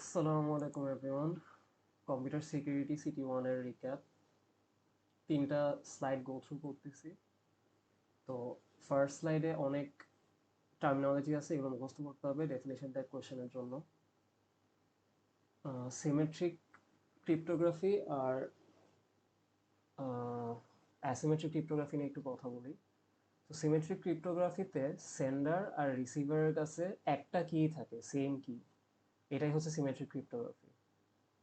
আসসালামু আলাইকুম everyone. Computer security city ওয়ানের রিক্যাপ তিনটা স্লাইড গো থ্রু করতেছি। তো ফার্স্ট স্লাইডে অনেক টার্মিনোলজি আছে, এগুলো মুখস্থ করতে হবে ডেফিনেশন টাইপ কোশ্চেনের জন্য। সিমেট্রিক ক্রিপ্টোগ্রাফি আর অ্যাসিমেট্রিক ক্রিপ্টোগ্রাফি নিয়ে একটু কথা বলি। তো সিমেট্রিক ক্রিপ্টোগ্রাফিতে সেন্ডার আর রিসিভারের কাছে একটা কি থাকে, সেম কি, এটাই হচ্ছে সিমেট্রিক ক্রিপ্টোগ্রাফি।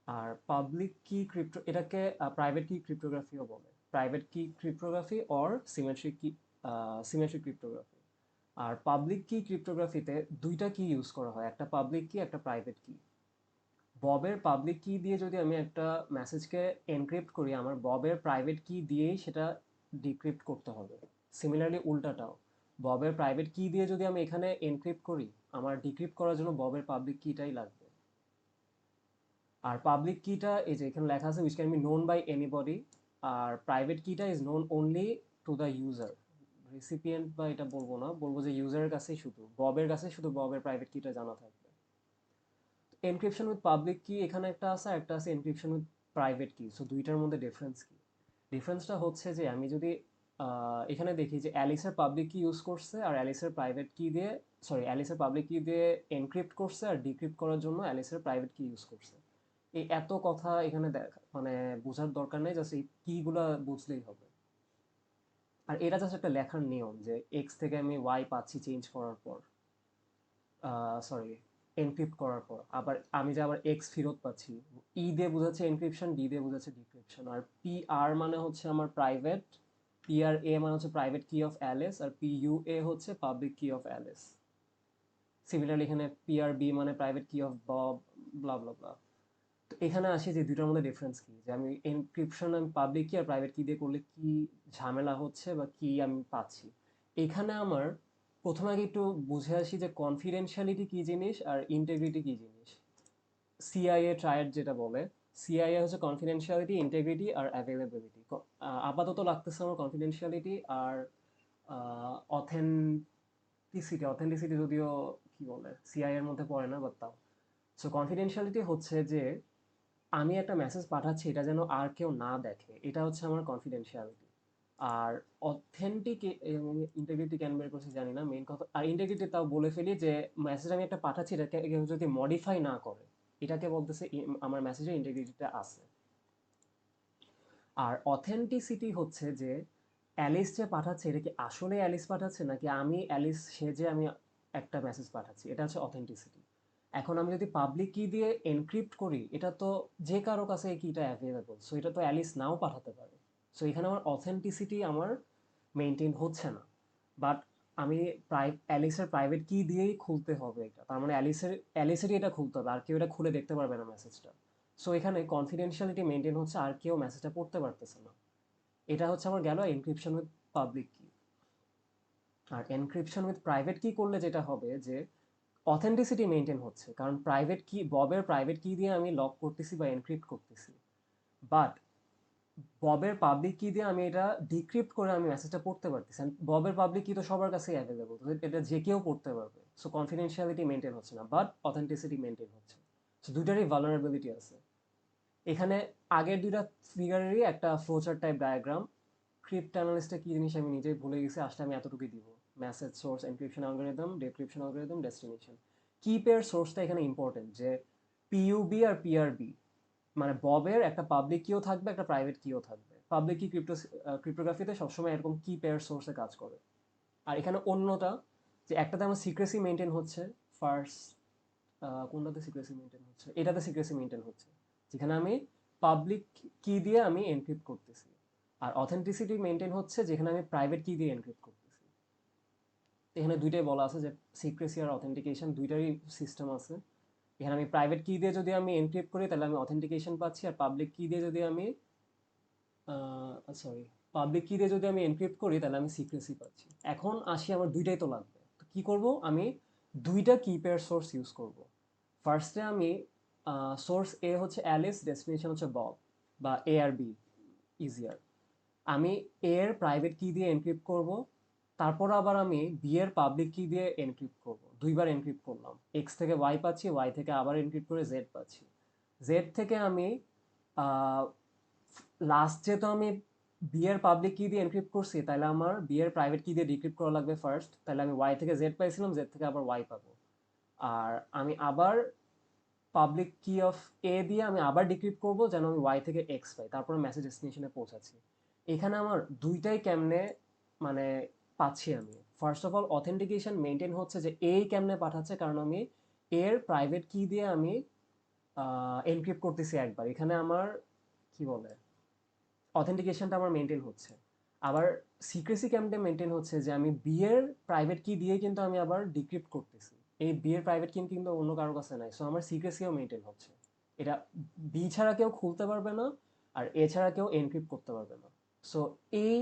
আর পাবলিক কি ক্রিপ্টো, এটাকে প্রাইভেট কি ক্রিপ্টোগ্রাফিও বলে। প্রাইভেট কি ক্রিপ্টোগ্রাফি অর সিমেট্রিক কি সিমেট্রিক ক্রিপ্টোগ্রাফি। আর পাবলিক কি ক্রিপ্টোগ্রাফিতে দুইটা কি ইউজ করা হয়, একটা পাবলিক কি একটা প্রাইভেট কি। ববের পাবলিক কি দিয়ে যদি আমি একটা মেসেজকে এনক্রিপ্ট করি, আমার ববের প্রাইভেট কি দিয়েই সেটা ডিক্রিপ্ট করতে হবে। সিমিলারলি উল্টাটাও, ববের প্রাইভেট কি দিয়ে যদি আমি এখানে এনক্রিপ্ট করি, আমার ডিক্রিপ্ট করার জন্য ববের পাবলিক কিটাই লাগবে। আর পাবলিক কিটা এই যে এখানে লেখা আছে which can be known by anybody. আর প্রাইভেট কিটা is known only to the user. Recipient বা এটা বলবো না, বলবো যে ইউজারের কাছেই, শুধু ববের কাছে শুধু ববের প্রাইভেট কিটা জানা থাকবে। এনক্রিপশন উইথ পাবলিক কি এখানে একটা আছে, আর একটা আছে এনক্রিপশন উইথ প্রাইভেট কি। সো দুইটার মধ্যে ডিফারেন্স কি? ডিফারেন্সটা হচ্ছে যে আমি যদি এখানে দেখি যে অ্যালিসের পাবলিক কি ইউজ করছে আর অ্যালিসের প্রাইভেট কি দিয়ে, সরি অ্যালিসের পাবলিক কি দিয়ে এনক্রিপ্ট করছে, আর ডিক্রিপ্ট করার জন্য অ্যালিসের প্রাইভেট কি ইউজ করছে। এই এত কথা এখানে দেখা মানে বোঝার দরকার নেই, জাস্ট এই কিগুলা বুঝলেই হবে। আর এটা জাস্ট একটা লেখার নিয়ম যে এক্স থেকে আমি ওয়াই পাচ্ছি চেঞ্জ করার পর, সরি এনক্রিপ্ট করার পর আবার আমি যে আবার এক্স ফেরত পাচ্ছি। ই দিয়ে বোঝাচ্ছে এনক্রিপশন, ডি দিয়ে বোঝাচ্ছে ডিক্রিপশন। আর পি আর মানে হচ্ছে আমার প্রাইভেট, পি আর এ মানে হচ্ছে প্রাইভেট কি অফ অ্যালিস, আর পি ইউ এ হচ্ছে public key of Alice. Similarly এখানে পি আর বি মানে private key of Bob, blah blah blah. তো এখানে আসি যে দুটোর মধ্যে ডিফারেন্স কি, যে আমি এনক্রিপশন আমি পাবলিক কি আর প্রাইভেট কি দিয়ে করলে কি ঝামেলা হচ্ছে বা কি আমি পাচ্ছি। এখানে আমার প্রথমে আগে একটু বুঝে আসি যে কনফিডেন্সিয়ালিটি কি জিনিস আর ইন্টেগ্রিটি কি জিনিস। সিআইএ ট্রায়াড যেটা বলে, সিআইএ হচ্ছে কনফিডেন্সিয়ালিটি, ইন্টেগ্রিটি আর অ্যাভেলেবিলিটি। আপাতত লাগতেছে আমার কনফিডেন্সিয়ালিটি আর অথেন্টিসিটি। অথেন্টিসিটি যদিও কি বলে সিআই এর মধ্যে পড়ে না, বাট তাও। সো কনফিডেন্সিয়ালিটি হচ্ছে যে আমি একটা মেসেজ পাঠাচ্ছি এটা যেন আর কেউ না দেখে, এটা হচ্ছে আমার কনফিডেন্সিয়ালিটি। আর অথেন্টিক ইন্টিগ্রিটি কেন বের করছি জানি না, মেইন কথা। আর ইন্টিগ্রিটি তাও বলে ফেলি যে মেসেজ আমি একটা পাঠাচ্ছি, এটাকে কেউ যদি মডিফাই না করে, এটাকে বলতেছে আমার মেসেজের ইন্টিগ্রিটিটা আছে। আর অথেন্টিসিটি হচ্ছে যে অ্যালিস যে পাঠাচ্ছে এটা কি আসলে অ্যালিস পাঠাচ্ছে নাকি আমি অ্যালিস সেজে আমি একটা মেসেজ পাঠাচ্ছি, এটা হচ্ছে অথেন্টিসিটি। এখন আমি যদি পাবলিক কি দিয়ে এনক্রিপ্ট করি, এটা তো যে কারো কাছে এই কিটা অ্যাভেলেবল, সো এটা তো অ্যালিস নাও পাঠাতে পারে। সো এখানে আমার অথেন্টিসিটি আমার মেনটেন হচ্ছে না। বাট আমি অ্যালিসের প্রাইভেট কি দিয়েই খুলতে হবে এটা, তার মানে অ্যালিসেরই এটা খুলতে হবে, আর কেউ এটা খুলে দেখতে পারবে না মেসেজটা। সো এখানে কনফিডেন্সিয়ালিটি মেনটেন হচ্ছে, আর কেউ মেসেজটা পড়তে পারতেছে না। এটা হচ্ছে আমার গেল এনক্রিপশন উইথ পাবলিক কি। আর এনক্রিপশন উইথ প্রাইভেট কি করলে যেটা হবে যে অথেন্টিসিটি মেনটেন হচ্ছে, কারণ প্রাইভেট কি, ববের প্রাইভেট কি দিয়ে আমি লক করতেছি বা এনক্রিপ্ট করতেছি। বাট ববের পাবলিক কি দিয়ে আমি এটা ডিক্রিপ্ট করে আমি মেসেজটা পড়তে পারতেছি। ববের পাবলিক কি তো সবার কাছেই অ্যাভেলেবল, এটা যে কেউ পড়তে পারবে। সো কনফিডেন্সিয়ালিটি মেনটেন হচ্ছে না, বাট অথেন্টিসিটি মেনটেন হচ্ছে। সো দুইটারই ভালনারেবিলিটি আছে এখানে। আগের দুইটা ফিগারেরই একটা ফ্লোচার্ট টাইপ ডায়াগ্রাম। ক্রিপ্ট অ্যানালিস্টটা কি জিনিস আমি নিজেই ভুলে গেছি, আসলে আমি এতটুকুই দিব। Message source, encryption algorithm, decryption algorithm, destination. কি পেয়ার সোর্সটা এখানে ইম্পর্টেন্ট, যে পিইউবি আর পিআরবি, মানে ববের একটা পাবলিক কিও থাকবে একটা প্রাইভেট কিও থাকবে। পাবলিক কি ক্রিপ্টোগ্রাফিতে সবসময় এরকম কি পেয়ার সোর্সে কাজ করে। আর এখানে অন্যটা, যে একটাতে আমার সিক্রেসি মেনটেন হচ্ছে, ফার্স্ট কোনটাতে সিক্রেসি মেনটেন হচ্ছে, এটাতে সিক্রেসি মেনটেন হচ্ছে, যেখানে আমি পাবলিক কি দিয়ে আমি এনক্রিপ্ট করতেছি। আর অথেন্টিসিটি মেনটেন হচ্ছে যেখানে আমি প্রাইভেট কি দিয়ে এনক্রিপ্ট করতেছি। এখানে দুইটাই বলা আছে যে সিক্রেসি আর অথেন্টিকেশন দুইটারই সিস্টেম আছে। এখানে আমি প্রাইভেট কি দিয়ে যদি আমি এনক্রিপ্ট করি তাহলে আমি অথেন্টিকেশন পাচ্ছি, আর পাবলিক কি দিয়ে যদি আমি সরি পাবলিক কি দিয়ে যদি আমি এনক্রিপ্ট করি তাহলে আমি সিক্রেসি পাচ্ছি। এখন আসি আমার দুইটাই তো লাগবে, তো কি করব আমি, দুইটা কি পেয়ার সোর্স ইউজ করব। ফার্স্টে আমি সোর্স এ হচ্ছে অ্যালিস, ডেস্টিনেশন হচ্ছে বব, বা এ আর বি, ইজিয়ার। আমি এ এর প্রাইভেট কি দিয়ে এনক্রিপ্ট করব, তারপর আবার আমি বি এর পাবলিক কি দিয়ে এনক্রিপ্ট করব, দুইবার এনক্রিপ্ট করলাম, এক্স থেকে ওয়াই পাচ্ছি, ওয়াই থেকে আবার এনক্রিপ্ট করে জেড পাচ্ছি, জেড থেকে আমি লাস্ট যেহেতু আমি বি এর পাবলিক কি দিয়ে এনক্রিপ্ট করছি, তাহলে আমার বি এর প্রাইভেট কি দিয়ে ডিক্রিপ্ট করা লাগবে ফার্স্ট, তাহলে আমি ওয়াই থেকে জেড পাইছিলাম, জেড থেকে আবার ওয়াই পাবো। আর আমি আবার পাবলিক কি অফ এ দিয়ে আমি আবার ডিক্রিপ্ট করব যেন আমি ওয়াই থেকে এক্স পাই, তারপরে মেসেজ ডেস্টিনেশনে পৌঁছাচ্ছি। এখানে আমার দুইটাই কেমনে মানে পাচ্ছি আমি, first of all authentication maintain হচ্ছে যে এই কেমনে পাঠাচ্ছে, কারণ আমি এর প্রাইভেট কি দিয়ে আমি এনক্রিপ্ট করতেছি একবার, এখানে আমার কি বলে অথেন্টিকেশনটা আমার মেনটেন হচ্ছে। আবার সিক্রেসি কেমনে মেনটেন হচ্ছে যে আমি বি এর প্রাইভেট কি দিয়ে কিন্তু আমি আবার ডিক্রিপ্ট করতেছি, এই বি এর প্রাইভেট কি কিন্তু অন্য কারোর কাছে নাই, সো আমার সিক্রেসিও মেনটেন হচ্ছে। এটা বি ছাড়া কেউ খুলতে পারবে না, আর এ ছাড়া কেউ এনক্রিপ্ট করতে পারবে না। সো এই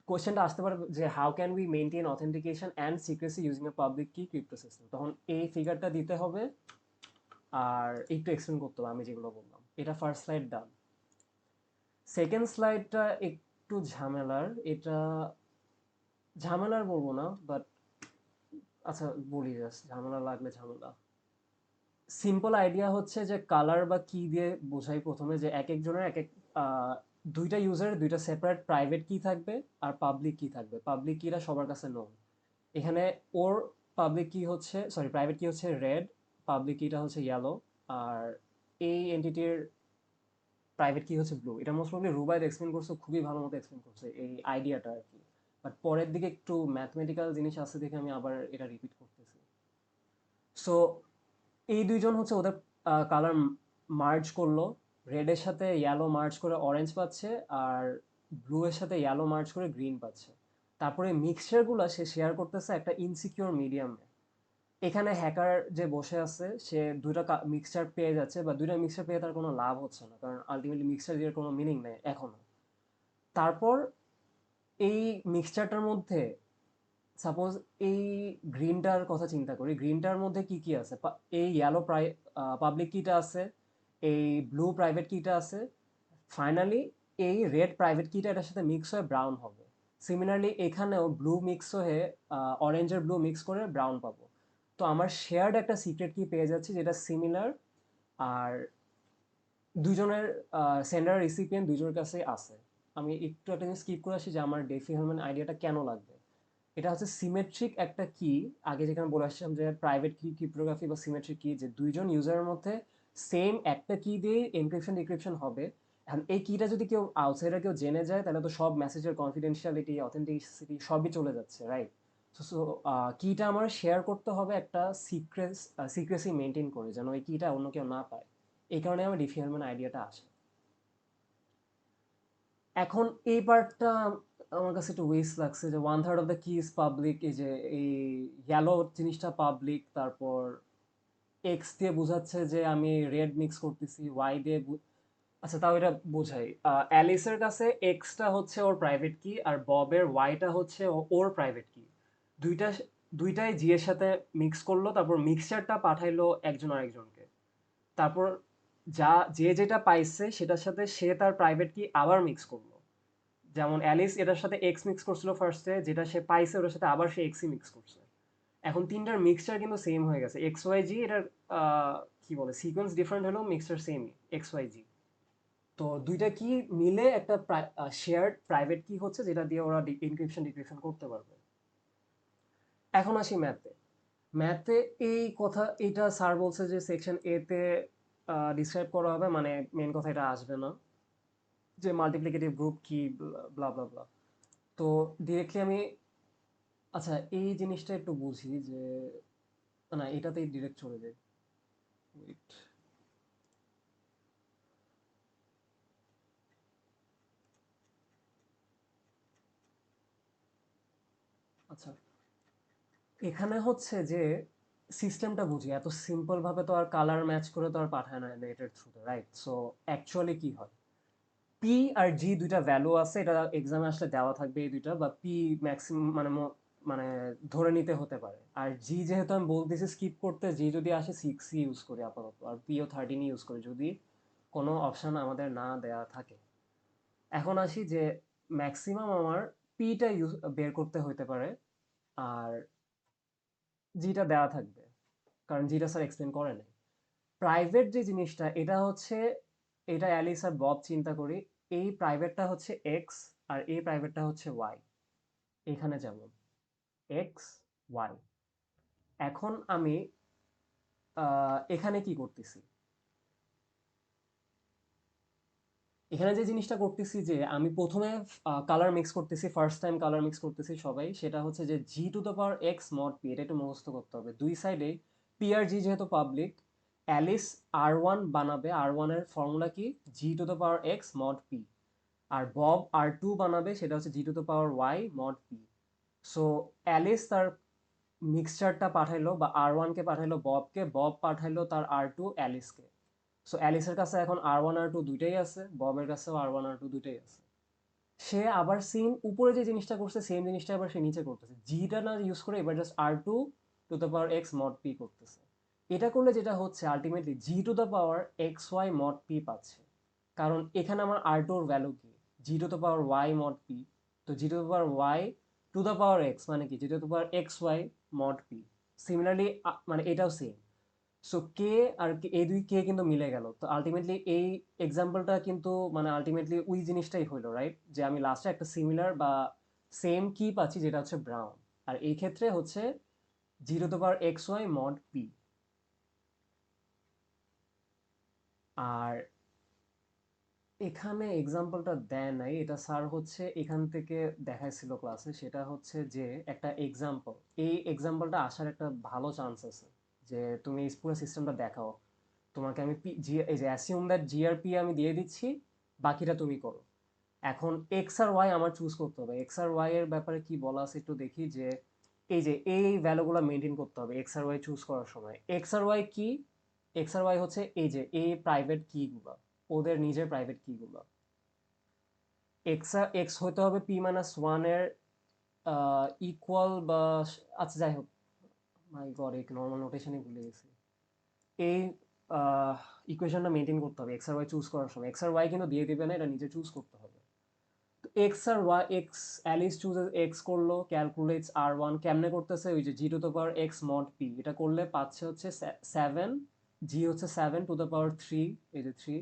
কোয়েশ্চেনটা আসতে পারে যে how can we maintain authentication and secrecy using a public কি ক্রিপ্টো সিস্টেম, তখন এই ফিগারটা দিতে হবে আর একটু এক্সপ্লেন করতে হবে আমি যেগুলো বললাম। এটা ফার্স্ট স্লাইড ডান। সেকেন্ড স্লাইডটা একটু ঝামেলার, এটা ঝামেলার বলবো না, বাট আচ্ছা বলি, জাস্ট ঝামেলা লাগলে ঝামেলা। সিম্পল আইডিয়া হচ্ছে যে কালার বা কি দিয়ে বোঝাই প্রথমে, যে এক একজনের এক এক দুইটা ইউজারের দুইটা সেপারেট প্রাইভেট কি থাকবে আর পাবলিক কি থাকবে, পাবলিক কিটা সবার কাছে নোন। এখানে ওর পাবলিক কি হচ্ছে, সরি প্রাইভেট কি হচ্ছে রেড, পাবলিক কিটা হচ্ছে ইয়েলো, আর এই এন্টিটির প্রাইভেট কি হচ্ছে ব্লু। এটা মোস্ট প্রবলি রুবাইদ এক্সপ্লেন করছে, খুবই ভালো মতো এক্সপ্লেন করছে এই আইডিয়াটা আর কি, বাট পরের দিকে একটু ম্যাথমেটিক্যাল জিনিস আছে দেখে আমি আবার এটা রিপিট করতেছি। সো এই দুইজন হচ্ছে ওদের কালার মার্জ করলো, রেডের সাথে ইয়েলো মার্জ করে অরেঞ্জ পাচ্ছে, আর ব্লু এর সাথে ইয়েলো মার্জ করে গ্রিন পাচ্ছে। তারপরে মিক্সচারগুলো সে শেয়ার করতেছে একটা ইনসিকিউর মিডিয়ামে। এখানে হ্যাকার যে বসে আছে সে দুইটা মিক্সচার পেয়ে যাচ্ছে, বা দুইটা মিক্সচার পেয়ে তার কোনো লাভ হচ্ছে না, কারণ আলটিমেটলি মিক্সচার দিয়ে কোনো মিনিং নেই এখনো। তারপর এই মিক্সচারটার মধ্যে সাপোজ এই গ্রিনটার কথা চিন্তা করি, গ্রিনটার মধ্যে কি কি আছে, এই ইয়েলো পাবলিক কিটা আছে, এই ব্লু প্রাইভেট কিটা আছে, ফাইনালি এই রেড প্রাইভেট কিটা এটার সাথে মিক্স হয়ে ব্রাউন হবে। সিমিলারলি এখানেও ব্লু মিক্স হয়ে অরেঞ্জের ব্লু মিক্স করে ব্রাউন পাবো। তো আমার শেয়ার্ড একটা সিক্রেট কি পেয়ে যাচ্ছি যেটা সিমিলার, আর দুজনের সেন্ডার রিসিপিয়েন্ট দুজনের কাছে আছে। আমি একটু একটা জিনিস স্কিপ করে আসি যে আমার ডেফি হেলম্যান আইডিয়াটা কেন লাগবে। এটা হচ্ছে সিমেট্রিক একটা কি, আগে যেখানে বলে আসছিলাম যে প্রাইভেট কি ক্রিপ্টোগ্রাফি বা সিমেট্রিক কি, যে দুইজন ইউজারের মধ্যে সেম একটা কি দিয়ে এনক্রিপশন ডিক্রিপশন হবে। এখন এই কিটা যদি কেউ আউটসাইডার কেউ জেনে যায়, তাহলে তো সব মেসেজের কনফিডেন্সিয়ালিটি অথেন্টিসিটি সবই চলে যাচ্ছে, রাইট? সো কিটা আমার শেয়ার করতে হবে একটা সিক্রেসি মেনটেন করে, যেন এই কিটা অন্য কেউ না পায়। এই কারণে আমার ডিফিয়ারমেন্ট আইডিয়াটা আসে। এখন এই পার্টটা আমার কাছে একটু ওয়েস্ট লাগছে, যে ওয়ান থার্ড অফ দ্য কি ইজ পাবলিক, এই যে এই ইয়েলো জিনিসটা পাবলিক, তারপর এক্স দিয়ে বোঝাচ্ছে যে আমি রেড মিক্স করতেছি, ওয়াই দিয়ে আচ্ছা তাও এটা বোঝাই, অ্যালিসের কাছে এক্সটা হচ্ছে ওর প্রাইভেট কি, আর ববের ওয়াইটা হচ্ছে ওর প্রাইভেট কি। দুইটা দুইটাই জি এর সাথে মিক্স করলো, তারপর মিক্সচারটা পাঠাইলো একজন আরেকজনকে। তারপর যে যেটা পাইছে সেটার সাথে সে তার প্রাইভেট কি আবার মিক্স করলো। যেমন অ্যালিস এটার সাথে এক্স মিক্স করছিল ফার্স্টে, যেটা সে পাইছে ওটার সাথে আবার সে এক্সই মিক্স করছে। এখন তিনটার মিক্সচার কিন্তু সেম হয়ে গেছে, এক্স ওয়াই জি, এটার কি বলে সিকোয়েন্স ডিফারেন্ট হলেও মিক্সচার সেমই এক্স ওয়াই জি। তো দুইটা কি মিলে একটা শেয়ার্ড প্রাইভেট কি হচ্ছে, যেটা দিয়ে ওরা ইনক্রিপশন ডিক্রিপশন করতে পারবে। এখন আসি ম্যাথে। ম্যাথে এই কথা এটা স্যার বলছে যে সেকশন এ তে ডিসক্রাইব করা হবে, মানে মেন কথা এটা আসবে না, যে মাল্টিপ্লিকেটিভ গ্রুপ কি ব্লা ব্লা ব্লা। তো ডিরেক্টলি আমি, আচ্ছা এই জিনিসটা একটু বুঝি যে, না এটাতেই ডিরেক্ট চলে যায়। ওয়েট, আচ্ছা এখানে হচ্ছে যে সিস্টেমটা বুঝি, এত সিম্পল ভাবে তো আর কালার ম্যাচ করে তো আর পাঠায় না নেটের থ্রুতে, রাইট? সো অ্যাকচুয়ালি কি হয়, পি আর জি দুইটা ভ্যালু আছে, এটা এক্সামে আসলে দেওয়া থাকবে এই দুইটা, বা পি ম্যাক্সিমাম মানে মানে ধরে নিতে হতে পারে। আর জি যেহেতু আমি বলতেছি স্কিপ করতে, জি যদি আসে 6 ইউজ করি আপাতত, আর পিও 13 ইউজ করি যদি কোনো অপশন আমাদের না দেয়া থাকে। এখন আসি যে ম্যাক্সিমাম আমার পিটা বের করতে হতে পারে, আর জিটা দেওয়া থাকবে, কারণ জিটা স্যার এক্সপ্লেন করে নাই। প্রাইভেট যে জিনিসটা, এটা হচ্ছে, এটা অ্যালিস আর বব চিন্তা করি, এই প্রাইভেটটা হচ্ছে এক্স আর এই প্রাইভেটটা হচ্ছে ওয়াই। এখানে যেমন এক্স ওয়াই। এখন আমি এখানে কি করতেছি, এখানে যে জিনিসটা করতেছি যে আমি প্রথমে কালার মিক্স করতেছি, ফার্স্ট টাইম কালার মিক্স করতেছি সবাই, সেটা হচ্ছে যে G to the power X mod P, এটা একটু মুখস্থ করতে হবে দুই সাইডে। পি আর জি যেহেতু পাবলিক, অ্যালিস আর ওয়ান বানাবে, আর ওয়ানের ফর্মুলা কি, G to the power X mod P. আর বব আর টু বানাবে, সেটা হচ্ছে G to the power Y mod P. So Alice তার মিক্সচারটা পাঠাইলো বা আর ওয়ানকে পাঠাইলো ববকে, বব পাঠাইলো তার আর টু অ্যালিসকে। সো অ্যালিসের কাছে এখন আর ওয়ান আর টু দুইটাই আছে, ববের কাছেও আর ওয়ান আর টু দুইটাই আছে। সে আবার সেম উপরে যে জিনিসটা করছে সেম জিনিসটা আবার সে নিচে করতেছে, জিটা না ইউজ করে এবার just R two to the power X mod P করতেছে। এটা করলে যেটা হচ্ছে ultimately G to the power X Y mod P পাচ্ছে। কারণ এখানে আমার আর টুর ভ্যালু কি, G to the power Y mod P. তো G to the power Y to the power X মানে কি, G to the power X Y mod P. Similarly মানে এটাও সেম। সো কে আর এই দুই কে কিন্তু মিলে গেল, তো আলটিমেটলি এই এক্সাম্পলটা কিন্তু মানে আলটিমেটলি ওই জিনিসটাই হইলো, রাইট, যে আমি লাস্টে একটা সিমিলার বা সেম কি পাচ্ছি যেটা হচ্ছে ব্রাউন। আর এই ক্ষেত্রে হচ্ছে জিরো টু পাওয়ার এক্স ওয়াই মড পি। আর এখানে এক্সাম্পলটা দেয় নাই, এটা স্যার হচ্ছে এখান থেকে দেখাইছিল ক্লাসে, সেটা হচ্ছে যে একটা এক্সাম্পল, এই এক্সাম্পলটা আসার একটা ভালো চান্স আছে যে তুমি এই পুরো সিস্টেমটা দেখাও। তোমাকে আমি এই যে অ্যাসিউম দ্যাট জিআরপি আমি দিয়ে দিচ্ছি, বাকিটা তুমি করো। এখন এক্স আর ওয়াই আমার চুজ করতে হবে, এক্স আর ওয়াই এর ব্যাপারে কি বলা আছে একটু দেখি, যে এই যে এই ভ্যালুগুলো মেনটেন করতে হবে এক্স আর ওয়াই চুজ করার সময়। এক্স আর ওয়াই কি, এক্স আর ওয়াই হচ্ছে এই যে এই প্রাইভেট কি গুলো, ওদের নিজের প্রাইভেট কি গুলো। এক্স হতে হবে পি মাইনাস ওয়ান এর ইকুয়াল বা, আচ্ছা যাই হোক, মাই গড এই নর্মাল নোটেশনই ভুলে গেছি। এই ইকুয়েশনটা মেনটেন করতে হবে এক্স আর ওয়াই চুজ করার সময়, এক্স আর ওয়াই কিন্তু দিয়ে দিবে না, এটা নিজে চুজ করতে হবে। তো এক্স আর Y, X Alice chooses X করলো, ক্যালকুলেটস আর ওয়ান কেমনে করতেছে, ওই যে G to the power X mod P, এটা করলে পাচ্ছে হচ্ছে সেভেন, জি হচ্ছে seven to the power three, এই যে থ্রি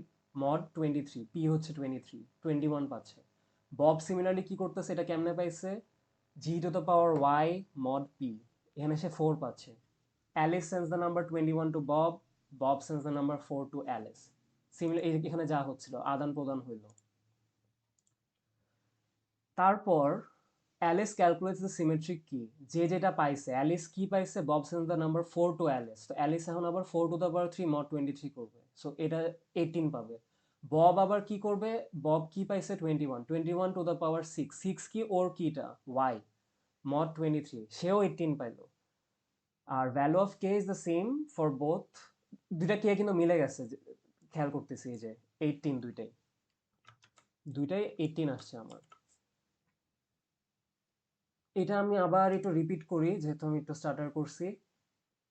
মড 23, পি হচ্ছে 21 পাচ্ছে। বব সিমিলারলি কি করতেছে, এটা কেমনে পাইছে, G to the power Y mod P, এখানে সে 4 পাচ্ছে। Alice sends the number 21 to Bob, Bob sends the number 4 to Alice. Similar এখানে যা হচ্ছিল আদান প্রদান হইল। তারপর অ্যালিস ক্যালকুলেটস দ্য সিমেট্রিক কি, যে যেটা পাইছে, অ্যালিস কি পাইছে, Bob sends the number 4 to Alice, তো অ্যালিস এখন আবার 4 টু দ্য পাওয়ার 3 মড 23 করবে, সো এটা 18 পাবে। বব আবার কি করবে, বব কি পাইছে 21, 21 টু দ্য পাওয়ার 6, 6 কি ওর কিটা ওয়াই মড 23, সেও 18 পাইলো। আর value of K is the same for both, দুইটা কে কিন্তু মিলে গেছে, খেয়াল করতেছি এই যে 18, দুইটাই দুইটাই 18 আসছে আমার। এটা আমি আবার একটু রিপিট করি যেহেতু আমি একটু স্টার্টার করছি,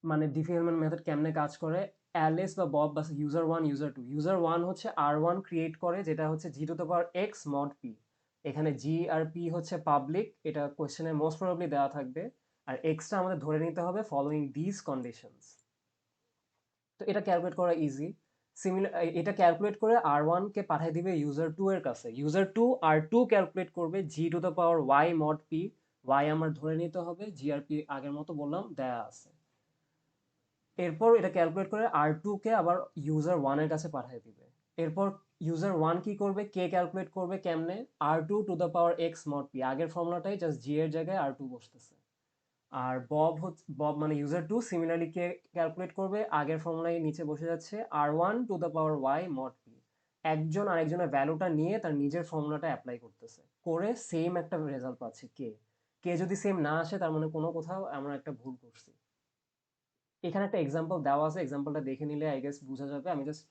মানে ডিফি-হেলম্যান মেথড কেমনে কাজ করে। অ্যালিস বা বব বা user one user two, user one হচ্ছে আর ওয়ান ক্রিয়েট করে, যেটা হচ্ছে G to the power X mod P. এখানে জি আর পি হচ্ছে পাবলিক, এটা কোয়েশ্চেনে মোস্ট প্রবাবলি দেওয়া থাকবে। আর এক্সটা আমাদের ধরে নিতে হবে ফলোইং দিস কন্ডিশনস। তো এটা ক্যালকুলেট করা ইজি। সিমিলার এটা ক্যালকুলেট করে আর ওয়ান কে পাঠিয়ে দিবে ইউজার টু এর কাছে, user two R two calculate করবে G to the power Y mod P, Y আমার ধরে নিতে হবে, জি আর পি আগের মতো বললাম দেয়া আছে। এরপর এটা ক্যালকুলেট করে আর টু কে আবার ইউজার ওয়ানের কাছে পাঠিয়ে দিবে। এরপর ইউজার ওয়ান কি করবে, কে ক্যালকুলেট করবে কেমনে, R two to the power X mod P, আগের ফর্মুলাটাই জাস্ট জি এর জায়গায় আর টু বসতেছে। আর বব হচ্ছে, বব মানে user two similarly K calculate করবে, আগের ফর্মুলায় নিচে বসে যাচ্ছে R one to the power Y mod P. একজন আরেকজনের ভ্যালুটা নিয়ে তার নিজের ফর্মুলাটা অ্যাপ্লাই করতেছে, করে সেম একটা রেজাল্ট পাচ্ছে কে। কে যদি সেম না আসে তার মানে কোনো কোথাও আমরা একটা ভুল করছি। এখানে একটা এক্সাম্পল দেওয়া আছে, এক্সাম্পলটা দেখে নিলে আই গেস বোঝা যাবে। আমি জাস্ট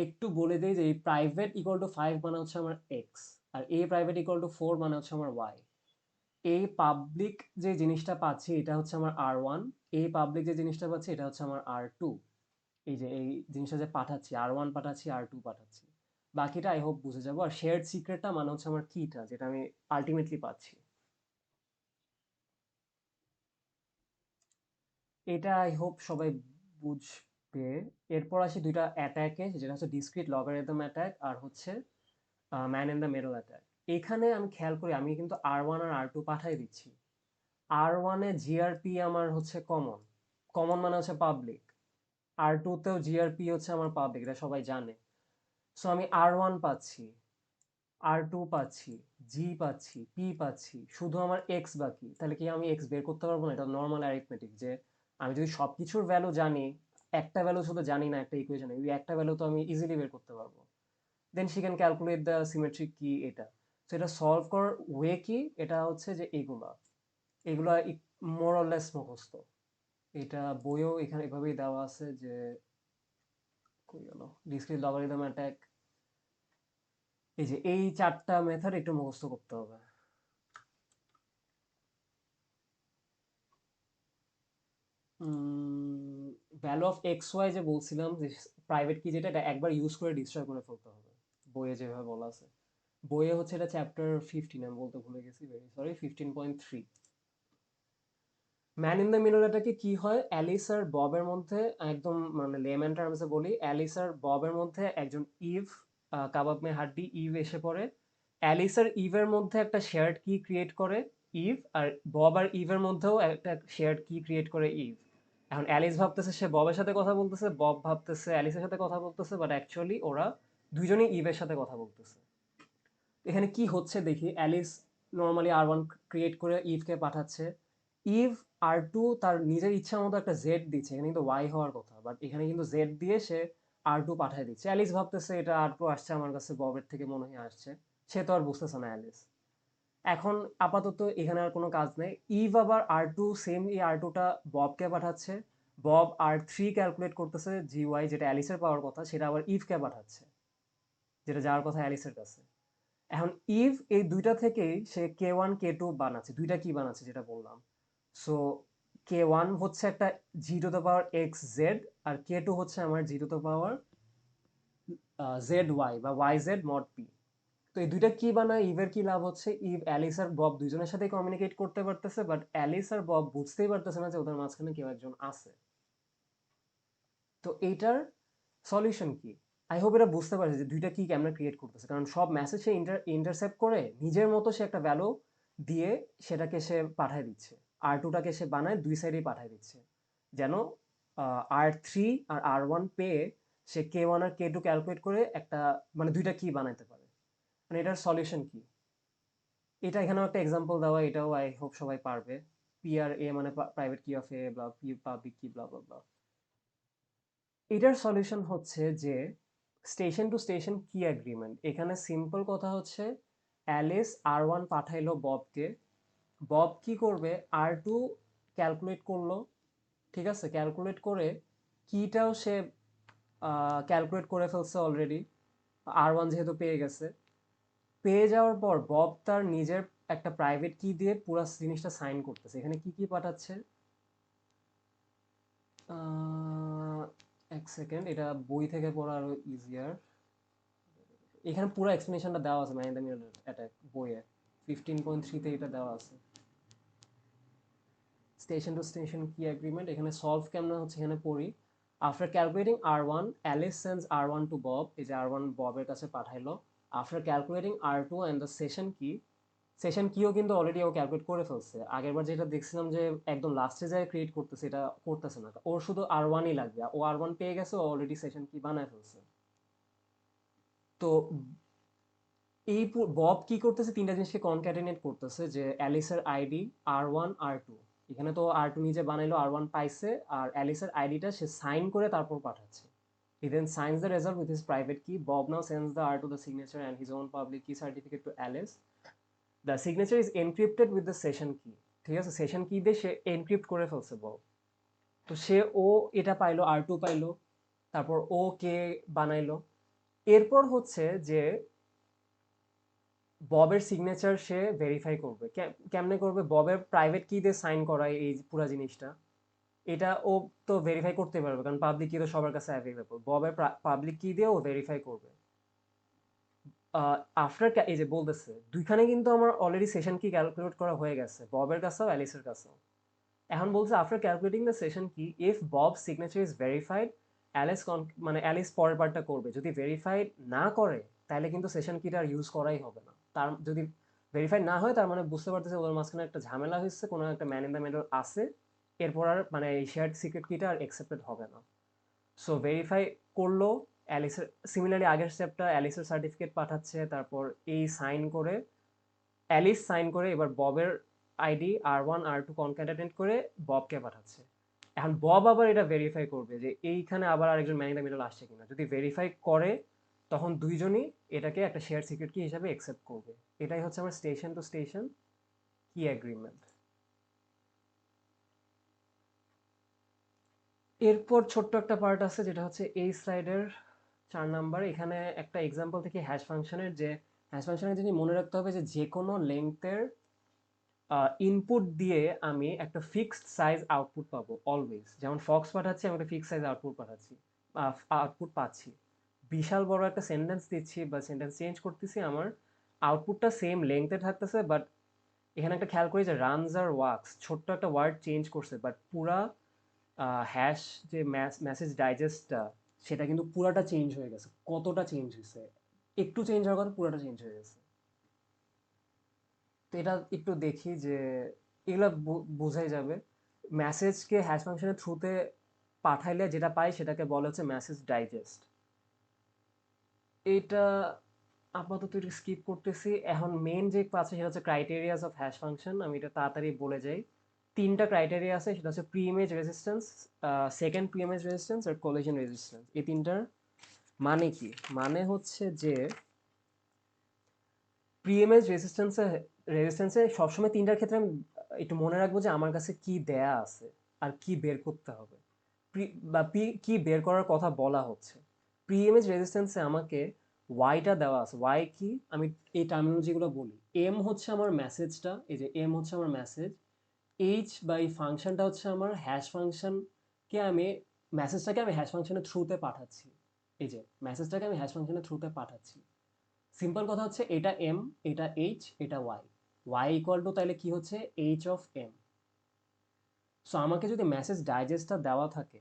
একটু বলে দিই যে এই প্রাইভেট ইকুয়াল টু 5 মানে হচ্ছে আমার এক্স, আর এ প্রাইভেট ইকুয়াল টু 4 মানে হচ্ছে আমার ওয়াই। এই পাবলিক যে জিনিসটা পাচ্ছি এটা হচ্ছে আমার আর ওয়ান, এই পাবলিক যে জিনিসটা পাচ্ছি এটা হচ্ছে আমার আর টু। এই যে এই জিনিসটা যে পাঠাচ্ছি, আর ওয়ান পাঠাচ্ছি, আর টু পাঠাচ্ছি, বাকিটা আই হোপ বুঝে যাবো। আর শেয়ার্ড সিক্রেটটা মানে হচ্ছে আমার কিটা, যেটা আমি আলটিমেটলি পাচ্ছি। এটা আই হোপ সবাই বুঝবে। এরপর আসি দুইটা অ্যাটাকে, যেটা হচ্ছে ডিসক্রিট লগারিদম অ্যাটাক আর হচ্ছে man in the middle attack. এখানে আমি খেয়াল করি আমি কিন্তু R1 আর R2 পাঠাই দিচ্ছি। R1 এ জিআরপি আমার হচ্ছে কমন, কমন মানে হচ্ছে পাবলিক। R2 তেও জিআরপি হচ্ছে আমার পাবলিক, এটা সবাই জানে। সো আমি R1 পাচ্ছি, R2 পাচ্ছি, জি পাচ্ছি, পি পাচ্ছি, শুধু আমার এক্স বাকি। তাহলে কি আমি এক্স বের করতে পারবো না? এটা নর্মাল অ্যারিথমেটিক যে আমি যদি সবকিছুর ভ্যালু জানি, একটা ভ্যালু শুধু জানি না একটা ইকুয়েশনে, ওই একটা ভ্যালু তো আমি ইজিলি বের করতে পারবো। Then she can calculate the symmetric key এটা। তো এটা সলভ করার ওয়ে কি? এটা হচ্ছে যে এগুলা এগুলা মোর অর লেস মুখস্থ। এটা বইও এখানে এভাবেই দেওয়া আছে যে কই গেল, ডিসক্রিট লগারিদম অ্যাটাক, এই যে এই চারটা মেথড একটু মুখস্থ করতে হবে। ভ্যালু অফ এক্স ওয়াই যে বলছিলাম, যে প্রাইভেট কি যেটা, এটা একবার ইউজ করে ডিস্ট্রয় করে ফেলতে হবে, বইয়ে যেভাবে বলা আছে। বইয়ে হচ্ছে এটা চ্যাপ্টার 15, আমি বলতে ভুলে গেছি, very sorry, 15.3। Man in the middle এটাকে কি হয়, অ্যালিস আর ববের মধ্যে, একদম মানে লেম্যান টার্মসে বলি, অ্যালিস আর ববের মধ্যে একজন ইভ, কাবাব মে হাড্ডি ইভ এসে পড়ে। অ্যালিস আর ইভের মধ্যে একটা শেয়ার্ড কি ক্রিয়েট করে ইভ, আর বব আর ইভের মধ্যেও একটা শেয়ার্ড কি ক্রিয়েট করে ইভ। এখন অ্যালিস ভাবতেছে সে ববের সাথে কথা বলতেছে, বব ভাবতেছে অ্যালিসের সাথে কথা বলতেছে, বাট অ্যাকচুয়ালি ওরা দুজনেই ইভের সাথে কথা বলতেছে। এখানে কি হচ্ছে দেখি, অ্যালিস নর্মালি R1 ক্রিয়েট করে ইভকে পাঠাচ্ছে। ইভ R2 তার নিজের ইচ্ছা মতো একটা জেড দিচ্ছে, এখানে কিন্তু ওয়াই হওয়ার কথা, বাট এখানে কিন্তু জেড দিয়ে সে R2 পাঠিয়ে দিচ্ছে। অ্যালিস ভাবতেছে এটা R2 আসছে আমার কাছে ববের থেকে মনে হয় আসছে, সে তো আর বুঝতেছে না অ্যালিস। এখন আপাতত এখানে আর কোনো কাজ নেই। ইভ আবার R2 সেম, এই R2টা ববকে পাঠাচ্ছে। বব R3 ক্যালকুলেট করতেছে GY, যেটা অ্যালিসের পাওয়ার কথা, সেটা আবার ইভকে পাঠাচ্ছে, যেটা যাওয়ার কথা অ্যালিসের কাছে। এখন ইভ এই দুইটা থেকেই সে K1 K2 বানাচ্ছে, দুইটা কি বানাচ্ছে যেটা বললাম। সো K1 হচ্ছে একটা G⁻X Z, আর K2 হচ্ছে আমার G⁻ZY বা YZ mod P। তো এই দুইটা কি বানায়, ইভের কি লাভ হচ্ছে, ইভ অ্যালিস আর বব দুইজনের সাথে কমিউনিকেট করতে পারতেছে, বাট অ্যালিস আর বব বুঝতেই পারতেছে না যে ওদের মাঝখানে কেউ একজন আছে। তো এইটার সলিউশন কি? আই হোপ এটা বুঝতে পারছে যে দুইটা কি কেমনে ক্রিয়েট করতেছে, কারণ সব মেসেজ সে ইন্টারসেপ্ট করে নিজের মতো সে একটা ভ্যালু দিয়ে সেটাকে সে পাঠায় দিচ্ছে। R2টাকে সে বানায় দুই সাইডেই পাঠায় দিচ্ছে, যেন R3 আর R1 পেয়ে সে K1 আর K2 ক্যালকুলেট করে একটা মানে দুইটা কি বানাইতে পারে। মানে এটার সলিউশন কি? এটা এখানেও একটা এক্সাম্পল দেওয়া, এটাও আই হোপ সবাই পারবে। PRA মানে প্রাইভেট কি অফ এ, বা পাবলিক কি, ব্লা ব্লা ব্লা। এটার সলিউশন হচ্ছে যে স্টেশন টু স্টেশন কি অ্যাগ্রিমেন্ট। এখানে সিম্পল কথা হচ্ছে, অ্যালিস R1 পাঠাইলো ববকে, বব কি করবে, R2 ক্যালকুলেট করলো, ঠিক আছে, ক্যালকুলেট করে কিটাও সে ক্যালকুলেট করে ফেলছে অলরেডি, R1 যেহেতু পেয়ে গেছে। পেয়ে যাওয়ার পর বব তার নিজের একটা প্রাইভেট কি দিয়ে পুরো জিনিসটা সাইন করতেছে। এখানে কি কি পাঠাচ্ছে, আহ, এক সেকেন্ড, এটা বই থেকে পড়া আরো ইজিয়ার। এখানে পুরো এক্সপ্লেনেশনটা দেওয়া আছে man in the middle attack বইয়ে, 15.3-তে এটা দেওয়া আছে। Station to station key agreement এখানে সলভ কেমন হচ্ছে এখানে পড়ি। After calculating R1, Alice sends R1 to Bob, এই যে R1 ববের কাছে পাঠাইলো। After calculating R2 and the session key, session কিও কিন্তু অলরেডি ও ক্যালকুলেট করে ফেলছে। আগেরবার যেটা দেখছিলাম যে একদম লাস্টে যায় ক্রিয়েট করতেছে, এটা করতেছে না, ওর শুধু R1ই লাগবে, ও R1 পেয়ে গেছে, ও অলরেডি সেশন কি বানায় ফেলছে। তো এই বব কি করতেছে, তিনটা জিনিসকে কনক্যাটেনেট করতেছে, যে অ্যালিসের আইডি R1 R2, এখানে তো R2 নিজে বানাইলো, R1 পাইছে, আর অ্যালিসের আইডিটা সে সাইন করে তারপর পাঠাচ্ছে। He then signs the result with his private key. Bob now sends the R to the signature and his own public key certificate to Alice. The signature is encrypted with the session key. ঠিক আছে, session কি দিয়ে সে encrypt করে ফেলছে Bob. তো সে ও এটা পাইলো, R2 পাইলো, তারপর ও কে বানাইলো। এরপর হচ্ছে যে ববের সিগনেচার সে ভেরিফাই করবে। কেমনে করবে, ববের প্রাইভেট কি দিয়ে সাইন করায় এই পুরো জিনিসটা, এটা ও তো ভেরিফাই করতে পারবে, কারণ পাবলিক কি তো সবার কাছে অ্যাভেলেবল। ববের পাবলিক কি দিয়ে ও ভেরিফাই করবে। আফটার এই যে বলতেছে দুইখানে কিন্তু আমার অলরেডি সেশন কি ক্যালকুলেট করা হয়ে গেছে, ববের কাছেও অ্যালিসের কাছেও। এখন বলছে আফটার ক্যালকুলেটিং দ্য সেশন কি if Bob signature is verified Alice মানে অ্যালিস পরের পার্টটা করবে, যদি ভেরিফাইড না করে তাহলে কিন্তু সেশন কিটা আর ইউজ করাই হবে না। তার যদি ভেরিফাইড না হয় তার মানে বুঝতে পারতেছে ওদের মাঝখানে একটা ঝামেলা হয়েছে, কোনো একটা ম্যান ইন দ্য মিডল আছে, এরপর আর মানে এই শেয়ার্ড সিক্রেট কিটা আর অ্যাকসেপ্টেড হবে না। সো ভেরিফাই করলো অ্যালিসের, সিমিলারলি আগের স্টেপটা অ্যালিসের সার্টিফিকেট পাঠাচ্ছে, তারপর এই সাইন করে অ্যালিস সাইন করে এবার ববের আইডি R1 R2 কনক্যাটেনেট করে ববকে পাঠাচ্ছে। এখন বব আবার এটা ভেরিফাই করবে যে এইখানে আবার আরেকজন ম্যান ইন দ্য মিডল আসছে কিনা, যদি ভেরিফাই করে তখন দুইজনই এটাকে একটা শেয়ার সিক্রেট কি হিসাবে অ্যাকসেপ্ট করবে। এটাই হচ্ছে আমার station to station key agreement. এরপর ছোট্ট একটা পার্ট আছে যেটা হচ্ছে এই স্লাইডের 4 নাম্বার। এখানে একটা এক্সাম্পল থেকে হ্যাশ ফাংশনের যে হ্যাশ ফাংশনের জিনিস মনে রাখতে হবে যে যে কোনো লেংথের ইনপুট দিয়ে আমি একটা ফিক্সড সাইজ আউটপুট পাবো অলওয়েজ। যেমন ফক্স পাঠাচ্ছি, আমি একটা ফিক্সড সাইজ আউটপুট পাঠাচ্ছি, আউটপুট পাচ্ছি। বিশাল বড় একটা সেন্টেন্স দিচ্ছি বা সেন্টেন্স চেঞ্জ করতেছি, আমার আউটপুটটা সেম লেংথে থাকতেছে, বাট এখানে একটা খেয়াল করি যে রানস আর ওয়ার্কস ছোট্ট একটা ওয়ার্ড চেঞ্জ করছে, বাট পুরা হ্যাশ যে মেসেজ ডাইজেস্টটা সেটা কিন্তু পুরাটা চেঞ্জ হয়ে গেছে। কতটা চেঞ্জ হয়েছে, একটু চেঞ্জ হওয়ার কথা পুরাটা চেঞ্জ হয়ে গেছে। তো এটা একটু দেখি যে এগুলো বোঝাই যাবে। মেসেজকে হ্যাশ ফাংশনের থ্রুতে পাঠাইলে যেটা পাই সেটাকে বলা হচ্ছে মেসেজ ডাইজেস্ট। এটা আপাতত একটু স্কিপ করতেছি। এখন মেইন যে আছে সেটা হচ্ছে ক্রাইটেরিয়াস অফ হ্যাশ ফাংশন। আমি এটা তাড়াতাড়ি বলে যাই। 3টা ক্রাইটেরিয়া আছে, সেটা হচ্ছে pre image resistance, second pre image resistance আর কোলিশন রেজিস্ট্যান্স। এই 3টার মানে কি? মানে হচ্ছে যে প্রি ইমেজ রেজিস্ট্যান্সে সবসময় 3টার ক্ষেত্রে আমি একটু মনে রাখবো যে আমার কাছে কি দেয়া আছে আর কি বের করতে হবে, বা কি বের করার কথা বলা হচ্ছে। প্রি ইমেজ রেজিস্ট্যান্সে আমাকে ওয়াইটা দেওয়া আছে। ওয়াই কি, আমি এই টার্মিনোলজিগুলো বলি। এম হচ্ছে আমার মেসেজটা, এই যে এম হচ্ছে আমার মেসেজ। এইচ বা এই ফাংশনটা হচ্ছে আমার হ্যাশ ফাংশনকে আমি মেসেজটাকে আমি হ্যাশ ফাংশনের থ্রুতে পাঠাচ্ছি। এই যে মেসেজটাকে আমি হ্যাশ ফাংশনের থ্রুতে পাঠাচ্ছি। সিম্পল কথা হচ্ছে এটা এম, এটা এইচ, এটা ওয়াই। ওয়াই ইকুয়াল টু তাহলে কি হচ্ছে এইচ অফ এম। সো আমাকে যদি মেসেজ ডাইজেস্টটা দেওয়া থাকে,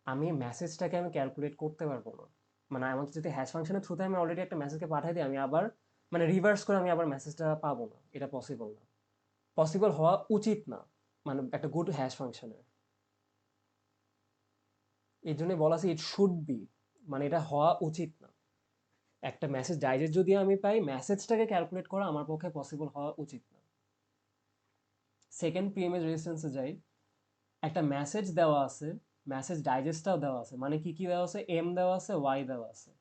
আমি মেসেজটাকে আমি ক্যালকুলেট করতে পারবো না। মানে আমাকে যদি হ্যাশ ফাংশনের থ্রুতে আমি অলরেডি একটা মেসেজকে পাঠাই দিই, আমি আবার মানে রিভার্স করে আমি আবার মেসেজটা পাবো না, এটা পসিবল না, পসিবল হওয়া উচিত না মানে একটা গুড হ্যাশ ফাংশনের। এই জন্যই বলা আছে ইট শুড বি, মানে এটা হওয়া উচিত না। একটা মেসেজ ডাইজেস্ট যদি আমি পাই, মেসেজটাকে ক্যালকুলেট করা আমার পক্ষে পসিবল হওয়া উচিত না। সেকেন্ড প্রিএমএস রেজিস্ট্যান্সে যাই। একটা মেসেজ দেওয়া আছে, মেসেজ ডাইজেস্টটাও দেওয়া আছে, মানে কি কি দেওয়া আছে, এম দেওয়া আছে, ওয়াই দেওয়া আছে।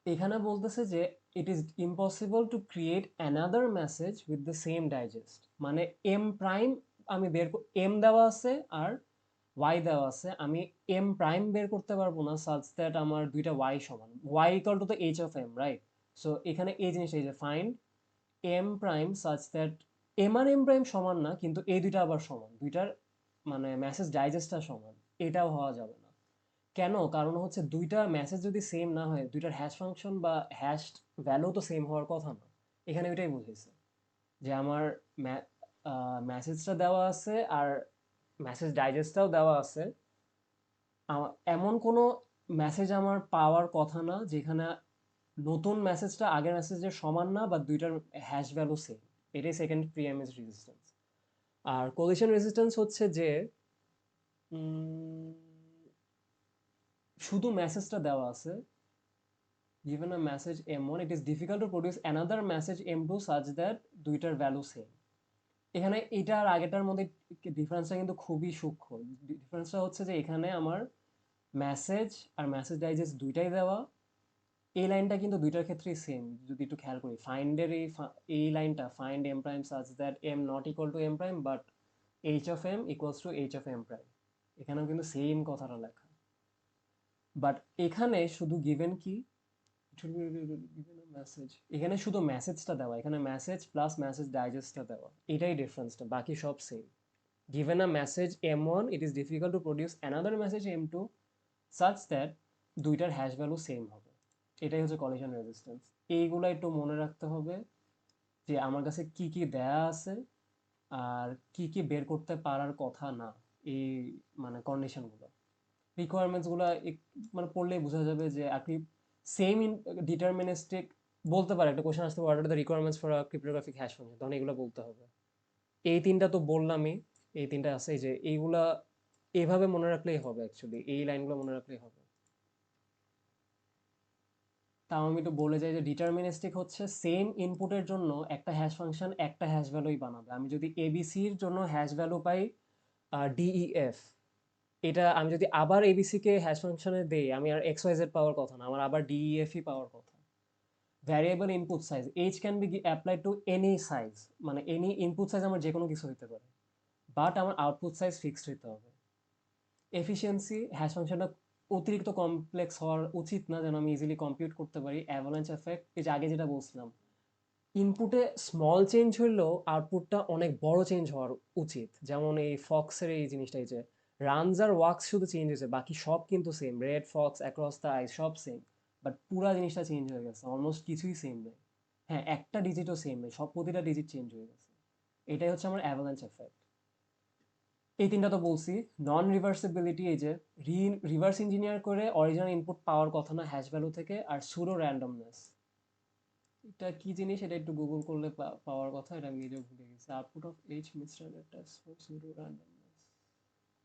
এখানে বলতেছে যে it is impossible to create another message with the same digest. মানে এম প্রাইম আমি এম দেওয়া আছে আর ওয়াই দেওয়া আছে, আমি এম প্রাইম বের করতে পারবো না সাচ দ্যাট আমার দুইটা ওয়াই সমান। Y equal to the H of M, right? So এখানে এই জিনিসটা, এই যে find M prime such that M আর এম প্রাইম সমান না, কিন্তু এই দুইটা আবার সমান, দুইটার মানে মেসেজ ডাইজেস্টটা সমান। এটাও হওয়া যাবে না। কেন? কারণ হচ্ছে দুইটা মেসেজ যদি সেম না হয়, দুইটার হ্যাশ ফাংশন বা হ্যাশ ভ্যালু তো সেম হওয়ার কথা না। এখানে ওইটাই বুঝেছে যে আমার মেসেজটা দেওয়া আছে আর মেসেজ ডাইজেস্টটাও দেওয়া আছে, এমন কোনো মেসেজ আমার পাওয়ার কথা না যেখানে নতুন মেসেজটা আগের মেসেজের সমান না বা দুইটার হ্যাশ ভ্যালু সেম। এটাই সেকেন্ড প্রিএমএস রেজিস্ট্যান্স। আর কোলিশন রেজিস্ট্যান্স হচ্ছে যে শুধু মেসেজটা দেওয়া আছে, given a message m1 it is difficult to produce another message m2 such that দুইটার ভ্যালু সেম। এখানে এটা আর আগেটার মধ্যে ডিফারেন্সটা কিন্তু খুবই সূক্ষ্ম। ডিফারেন্সটা হচ্ছে যে এখানে আমার মেসেজ আর মেসেজ ডাইজেস্ট দুইটাই দেওয়া। এই লাইনটা কিন্তু দুইটার ক্ষেত্রেই সেম, যদি একটু খেয়াল করি ফাইন্ডের এই লাইনটা, find M prime such that M not equal to M prime but H of M equals to H of M prime, এখানেও কিন্তু সেম কথাটা লেখা। বাট এখানে শুধু গিভেন কি, মেসেজ, এখানে শুধু মেসেজটা দেওয়া, এখানে মেসেজ প্লাস মেসেজ ডাইজেস্টটা দেওয়া, এটাই ডিফারেন্সটা, বাকি সব same. given a message m1 it is difficult to produce another message m2 such that দুইটার হ্যাশ ভ্যালু সেম হবে। এটাই হচ্ছে কলিশন রেজিস্ট্যান্স। এইগুলো একটু মনে রাখতে হবে যে আমার কাছে কি কি দেয়া আছে আর কি কি বের করতে পারার কথা না, এই মানে কন্ডিশনগুলো, রিকোয়ারমেন্টসগুলো মানে পড়লেই বোঝা যাবে যে আপনি সেম ডিটারমিনিস্টিক বলতে পারে, একটা কোশ্চেন আসতে পারে, what are the requirements for a cryptographic hash function, তখন এগুলো বলতে হবে। এই তিনটা তো বললামই, এই তিনটা আছে, এই যে এইগুলা এভাবে মনে রাখলেই হবে, অ্যাকচুয়ালি এই লাইনগুলো মনে রাখলেই হবে। তাও আমি একটু বলে যাই যে ডিটারমিনিস্টিক হচ্ছে সেম ইনপুটের জন্য একটা হ্যাশ ফাংশন একটা হ্যাশ ভ্যালুই বানাবে। আমি যদি এবিসির জন্য হ্যাশ ভ্যালু পাই ডিইএফ, এটা আমি যদি আবার এবিসি কে হ্যাশ ফাংশনে দেই, আমি আর এক্স ওয়াই জেড পাওয়ার কথা না, আমার আবার ডিইএফই পাওয়ার কথা। Variable input size H can be apply to any size, মানে এনি ইনপুট সাইজ আমার যে কোনো কিছু হতে পারে, বাট আমার আউটপুট সাইজ ফিক্সড হতে হবে। এফিসিয়েন্সি, হ্যাশ ফাংশনটা অতিরিক্ত কমপ্লেক্স হওয়ার উচিত না, যেন আমি ইজিলি কম্পিউট করতে পারি। অ্যাভালাঞ্চ এফেক্ট, এই যে আগে যেটা বলছিলাম, ইনপুটে স্মল চেঞ্জ হইলেও আউটপুটটা অনেক বড় চেঞ্জ হওয়ার উচিত। যেমন এই ফক্সের এই জিনিসটাই, যে রানস আর ওয়াক্স শুধু চেঞ্জ হয়েছে, বাকি সব কিন্তু same, red fox across the ice সব সেম, বাট পুরা জিনিসটা চেঞ্জ হয়ে গেছে, অলমোস্ট কিছুই সেম নেই। হ্যাঁ, একটা ডিজিটও সেম নেই, সব প্রতিটা ডিজিট চেঞ্জ হয়ে গেছে। এটাই হচ্ছে আমার অ্যাভালাঞ্চ এফেক্ট। এই তিনটা তো বলছি। নন রিভার্সিবিলিটি, এই যে রিভার্স ইঞ্জিনিয়ার করে অরিজিনাল ইনপুট পাওয়ার কথা না হ্যাশ ভ্যালু থেকে। আর সুডো র্যান্ডমনেস, এটা কি জিনিস, এটা একটু গুগল করলে পাওয়ার কথা, এটা আমি নিজেও ভুলে গেছি। Output of H mixture test for pseudo randomness,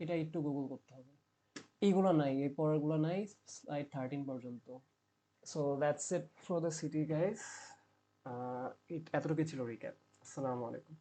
এটা একটু গুগল করতে হবে। এইগুলো নাই, এই পরেরগুলো নাই, স্লাইড 13 পর্যন্ত। So that's it for the city guys. এতটুকু ছিল রিক্যাপ। আসসালামু আলাইকুম।